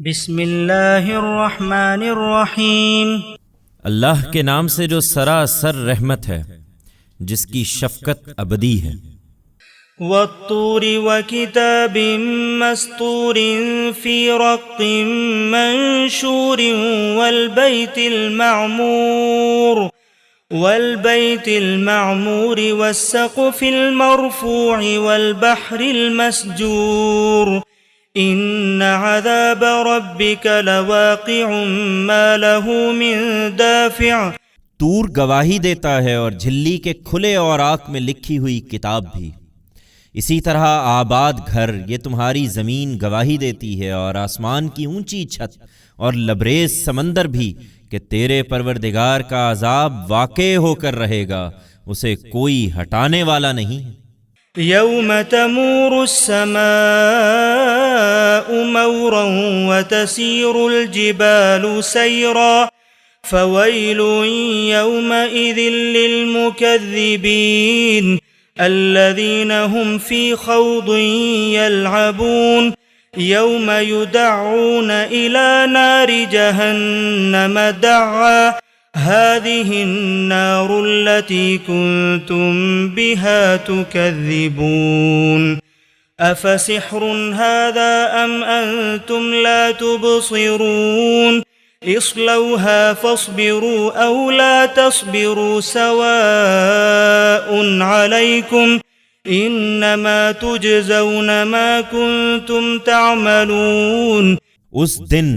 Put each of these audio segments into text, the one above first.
بسم اللہ الرحمن الرحیم۔ اللہ کے نام سے جو سراسر رحمت ہے، جس کی شفقت ابدی ہے۔ والطور وکتاب مسطور فی رق منشور والبیت المعمور والسقف المرفوع والبحر المسجور ان عذاب ربک لواقع ما له من دافع۔ طور گواہی دیتا ہے اور جھلی کے کھلے اوراق میں لکھی ہوئی کتاب بھی۔ اسی طرح آباد گھر، یہ تمہاری زمین گواہی دیتی ہے، اور آسمان کی اونچی چھت اور لبریز سمندر بھی کہ تیرے پروردگار کا عذاب واقع ہو کر رہے گا، اسے کوئی ہٹانے والا نہیں ہے۔ یوم تمور السماء مورا وتسیر الجبال سیرا فویل یومئذ للمکذبین الذین هم فی خوض یلعبون یوم یدعون الی نار جہنم دعا هذه النار التي كنتم بها تكذبون أفسحر هذا أم أنتم لا تبصرون اصلوها فاصبروا أو لا تصبروا سواء عليكم إنما تجزون ما كنتم تعملون۔ اس دن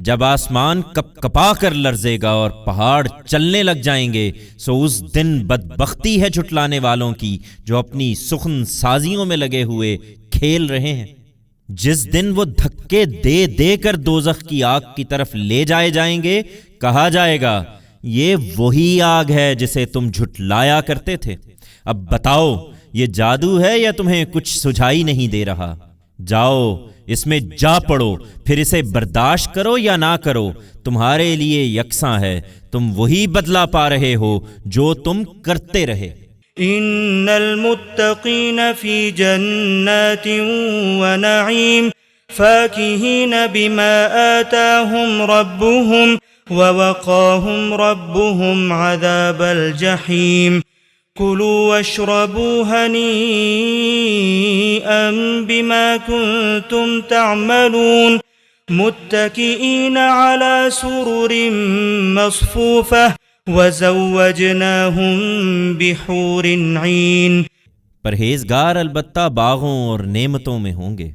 جب آسمان کپ کپا کر لرزے گا اور پہاڑ چلنے لگ جائیں گے، سو اس دن بدبختی ہے جھٹلانے والوں کی جو اپنی سخن سازیوں میں لگے ہوئے کھیل رہے ہیں۔ جس دن وہ دھکے دے دے کر دوزخ کی آگ کی طرف لے جائیں گے، کہا جائے گا یہ وہی آگ ہے جسے تم جھٹلایا کرتے تھے۔ اب بتاؤ یہ جادو ہے یا تمہیں کچھ سجھائی نہیں دے رہا؟ جاؤ اس میں جا پڑو، پھر اسے برداشت کرو یا نہ کرو، تمہارے لیے یکساں ہے، تم وہی بدلہ پا رہے ہو جو تم کرتے رہے۔ ان المتقین فی جنات ونعیم فاکہین بما آتاہم ربهم ووقاہم ربهم عذاب الجحیم كلوا واشربوا هنيئا بما كنتم تعملون متكئين على سرر مصفوفة وزوجناهم بحور عين۔ پرہیزگار البتہ باغوں اور نعمتوں میں ہوں گے،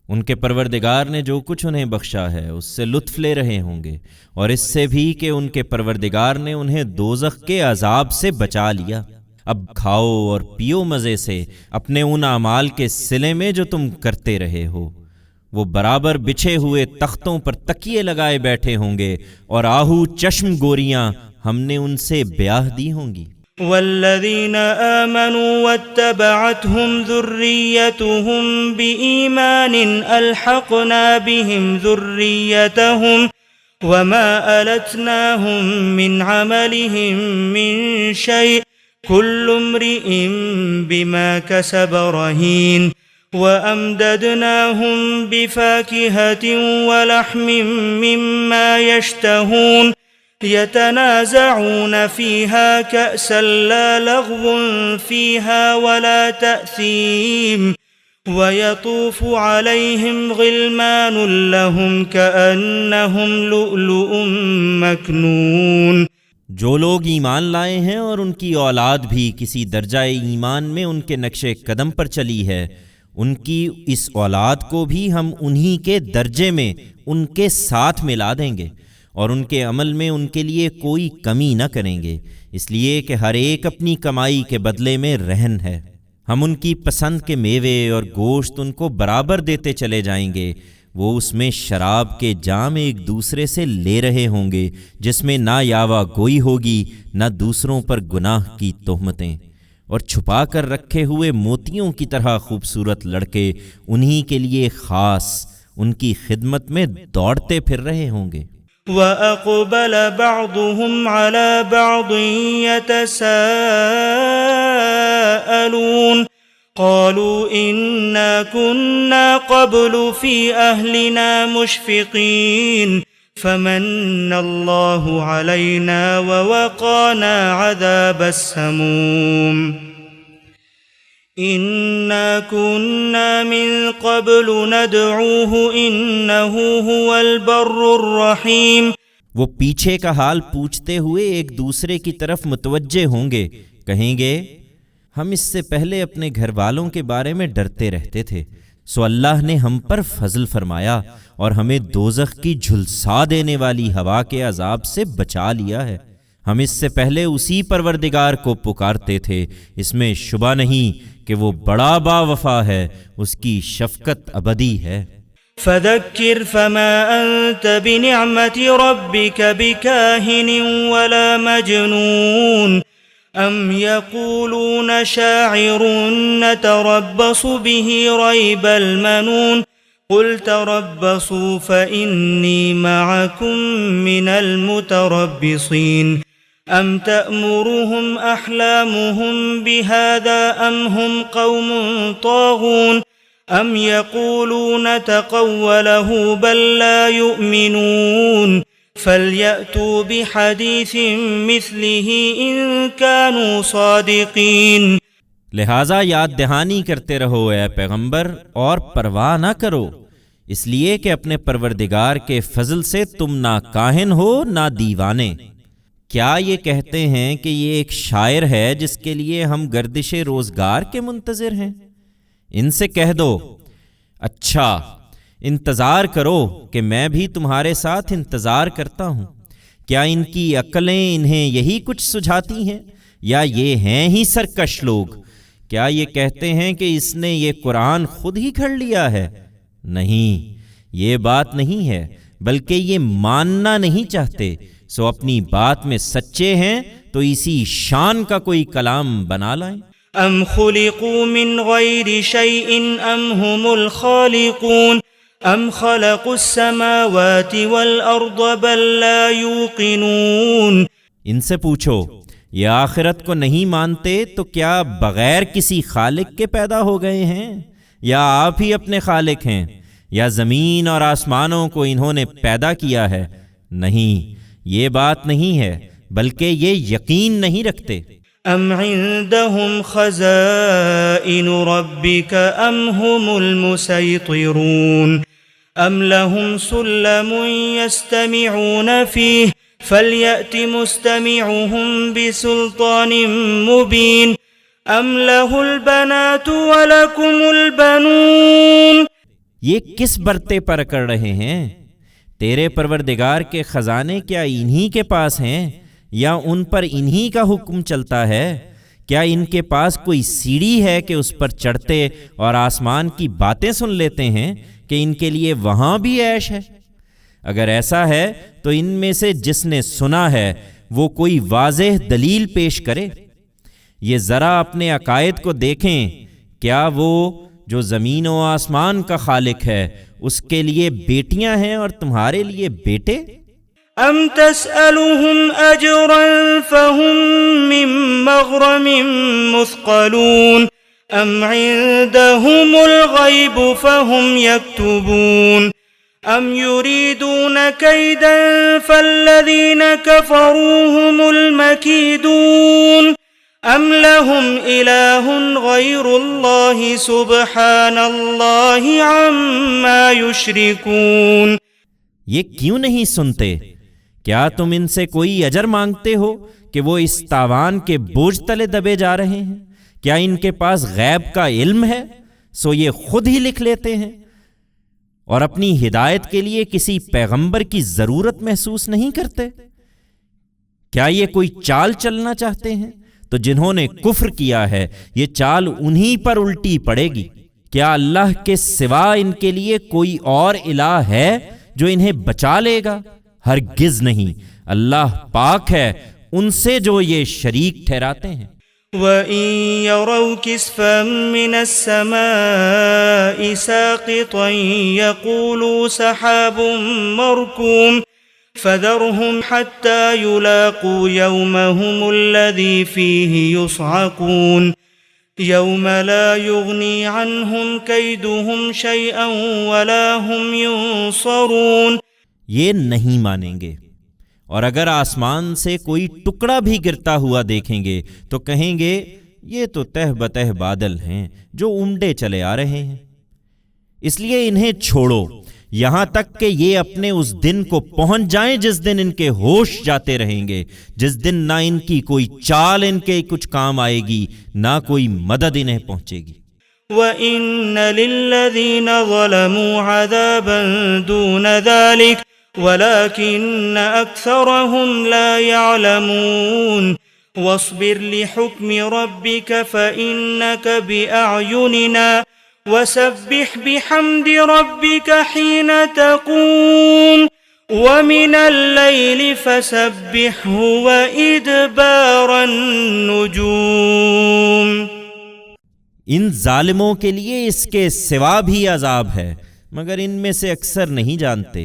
ان کے پروردگار نے جو کچھ انہیں بخشا ہے اس سے لطف لے رہے ہوں گے، اور اس سے بھی کہ ان کے پروردگار نے انہیں دوزخ کے عذاب سے بچا لیا۔ اب کھاؤ اور پیو مزے سے اپنے ان اعمال کے صلے میں جو تم کرتے رہے ہو۔ وہ برابر بچھے ہوئے تختوں پر تکیے لگائے بیٹھے ہوں گے، اور آہو چشم گوریاں ہم نے ان سے بیاہ دی ہوں گی۔ والذین آمنوا واتبعتهم ذریتهم بإیمان الحقنا بهم ذریتهم وما ألتناهم من عملهم من شيء كل امرئ بما كسب رهين وأمددناهم بفاكهة ولحم مما يشتهون يتنازعون فيها كأسا لا لغو فيها ولا تأثيم ويطوف عليهم غلمان لهم كأنهم لؤلؤ مكنون۔ جو لوگ ایمان لائے ہیں اور ان کی اولاد بھی کسی درجہ ایمان میں ان کے نقش قدم پر چلی ہے، ان کی اس اولاد کو بھی ہم انہی کے درجے میں ان کے ساتھ ملا دیں گے، اور ان کے عمل میں ان کے لیے کوئی کمی نہ کریں گے، اس لیے کہ ہر ایک اپنی کمائی کے بدلے میں رہن ہے۔ ہم ان کی پسند کے میوے اور گوشت ان کو برابر دیتے چلے جائیں گے۔ وہ اس میں شراب کے جام ایک دوسرے سے لے رہے ہوں گے، جس میں نہ یاوہ گوئی ہوگی نہ دوسروں پر گناہ کی تہمتیں، اور چھپا کر رکھے ہوئے موتیوں کی طرح خوبصورت لڑکے انہی کے لیے خاص ان کی خدمت میں دوڑتے پھر رہے ہوں گے۔ وَأَقْبَلَ بَعْضُهُمْ عَلَى بَعْضٍ يَتَسَاءَلُونَ قالوا إنا كنا قبل في أهلنا مشفقين فمن الله علينا ووقانا عذاب السموم إنا كنا من قبل ندعوه إنه هو البر الرحيم. وہ پیچھے کا حال پوچھتے ہوئے ایک دوسرے کی طرف متوجہ ہوں گے، کہیں گے ہم اس سے پہلے اپنے گھر والوں کے بارے میں ڈرتے رہتے تھے، سو اللہ نے ہم پر فضل فرمایا اور ہمیں دوزخ کی جھلسا دینے والی ہوا کے عذاب سے بچا لیا ہے. ہم اس سے پہلے اسی پروردگار کو پکارتے تھے، اس میں شبہ نہیں کہ وہ بڑا با وفا ہے، اس کی شفقت ابدی ہے. فذكر فما أنت بنعمة ربك بكاهن ولا مجنون أم يقولون شاعر نتربص به ريب المنون قل تربصوا فإني معكم من المتربصين أم تأمرهم أحلامهم بهذا أم هم قوم طاغون أم يقولون تقوله بل لا يؤمنون فَلْيَأْتُوا بِحَدِيثٍ مِثْلِهِ إِن كَانُوا صَادِقِينَ. لہٰذا یاد دہانی کرتے رہو اے پیغمبر اور پرواہ نہ کرو، اس لیے کہ اپنے پروردگار کے فضل سے تم نہ کاہن ہو نہ دیوانے. کیا یہ کہتے ہیں کہ یہ ایک شاعر ہے جس کے لیے ہم گردش روزگار کے منتظر ہیں؟ ان سے کہہ دو اچھا انتظار کرو کہ میں بھی تمہارے ساتھ انتظار کرتا ہوں. کیا ان کی عقلیں انہیں یہی کچھ سجھاتی ہیں یا یہ ہیں ہی سرکش لوگ؟ کیا یہ کہتے ہیں کہ اس نے یہ قرآن خود ہی گھڑ لیا ہے؟ نہیں، یہ بات نہیں ہے، بلکہ یہ ماننا نہیں چاہتے، سو اپنی بات میں سچے ہیں تو اسی شان کا کوئی کلام بنا لائیں. ام خلقوا من غیر شیء ام هم الخالقون ام خلقوا السماوات والارض بل لا یوقنون. ان سے پوچھو یہ آخرت کو نہیں مانتے تو کیا بغیر کسی خالق کے پیدا ہو گئے ہیں، یا آپ ہی اپنے خالق ہیں، یا زمین اور آسمانوں کو انہوں نے پیدا کیا ہے؟ نہیں، یہ بات نہیں ہے، بلکہ یہ یقین نہیں رکھتے. ام عندهم خزائن ربك ام هم المسيطرون ام لهم سلم يستمعون فيه فليأت مستمعهم بسلطان مبين ام له البنات ولكم البنون. یہ کس برتے پر اکڑ رہے ہیں؟ تیرے پروردگار کے خزانے کیا انہی کے پاس ہیں یا ان پر انہی کا حکم چلتا ہے؟ کیا ان کے پاس کوئی سیڑھی ہے کہ اس پر چڑھتے اور آسمان کی باتیں سن لیتے ہیں کہ ان کے لیے وہاں بھی عیش ہے؟ اگر ایسا ہے تو ان میں سے جس نے سنا ہے وہ کوئی واضح دلیل پیش کرے. یہ ذرا اپنے عقائد کو دیکھیں، کیا وہ جو زمین و آسمان کا خالق ہے اس کے لیے بیٹیاں ہیں اور تمہارے لیے بیٹے؟ ام تسألهم اجرا فهم من مغرم مثقلون ام عندهم الغیب فهم یکتبون ام یریدون کیدا فالذین كفروا هم المکیدون ام لهم الہ غیر اللہ سبحان اللہ عما یشرکون. یہ کیوں نہیں سنتے؟ کیا تم ان سے کوئی اجر مانگتے ہو کہ وہ اس تاوان کے بوجھ تلے دبے جا رہے ہیں؟ کیا ان کے پاس غیب کا علم ہے؟ سو یہ خود ہی لکھ لیتے ہیں اور اپنی ہدایت کے لیے کسی پیغمبر کی ضرورت محسوس نہیں کرتے. کیا یہ کوئی چال چلنا چاہتے ہیں؟ تو جنہوں نے کفر کیا ہے یہ چال انہی پر الٹی پڑے گی. کیا اللہ کے سوا ان کے لیے کوئی اور الہ ہے جو انہیں بچا لے گا؟ ہرگز نہیں، اللہ پاک ہے ان سے جو یہ شریک ٹھہراتے ہیں. وَإِن يَرَوْا كِسْفًا مِّنَ السَّمَاءِ سَاقِطًا يَقُولُوا سَحَابٌ مَّرْكُومٌ فَذَرْهُمْ حَتَّى يُلَاقُوا يَوْمَهُمُ الَّذِي فِيهِ يُصْعَقُونَ يوم لا يغني عنهم كيدهم شيئا ولا هم ينصرون. یہ نہیں مانیں گے، اور اگر آسمان سے کوئی ٹکڑا بھی گرتا ہوا دیکھیں گے تو کہیں گے یہ تو تہ بتہ بادل ہیں جو امڈے چلے آ رہے ہیں. اس لیے انہیں چھوڑو یہاں تک کہ یہ اپنے اس دن کو پہنچ جائیں جس دن ان کے ہوش جاتے رہیں گے، جس دن نہ ان کی کوئی چال ان کے کچھ کام آئے گی، نہ کوئی مدد انہیں پہنچے گی. وَإِنَّ لِلَّذِينَ ظَلَمُوا عَذَابًا دُونَ ذَلِكَ وَلَكِنَّ أَكْثَرَهُمْ لَا يَعْلَمُونَ. وَاصْبِرْ لِحُكْمِ رَبِّكَ فَإِنَّكَ بِأَعْيُنِنَا وَسَبِّحْ بِحَمْدِ رَبِّكَ حِينَ تَقُومُ وَمِنَ اللَّيْلِ فَسَبِّحْهُ وَإِدْبَارَ النُّجُومِ. ان ظالموں کے لیے اس کے سوا بھی عذاب ہے، مگر ان میں سے اکثر نہیں جانتے.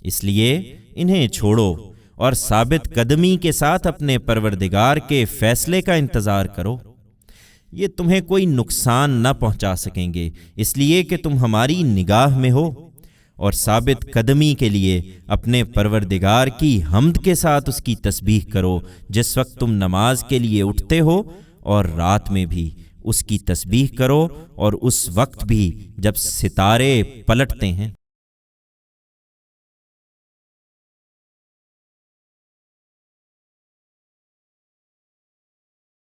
اس لیے انہیں چھوڑو اور ثابت قدمی کے ساتھ اپنے پروردگار کے فیصلے کا انتظار کرو. یہ تمہیں کوئی نقصان نہ پہنچا سکیں گے اس لیے کہ تم ہماری نگاہ میں ہو، اور ثابت قدمی کے لیے اپنے پروردگار کی حمد کے ساتھ اس کی تسبیح کرو جس وقت تم نماز کے لیے اٹھتے ہو، اور رات میں بھی اس کی تسبیح کرو، اور اس وقت بھی جب ستارے پلٹتے ہیں.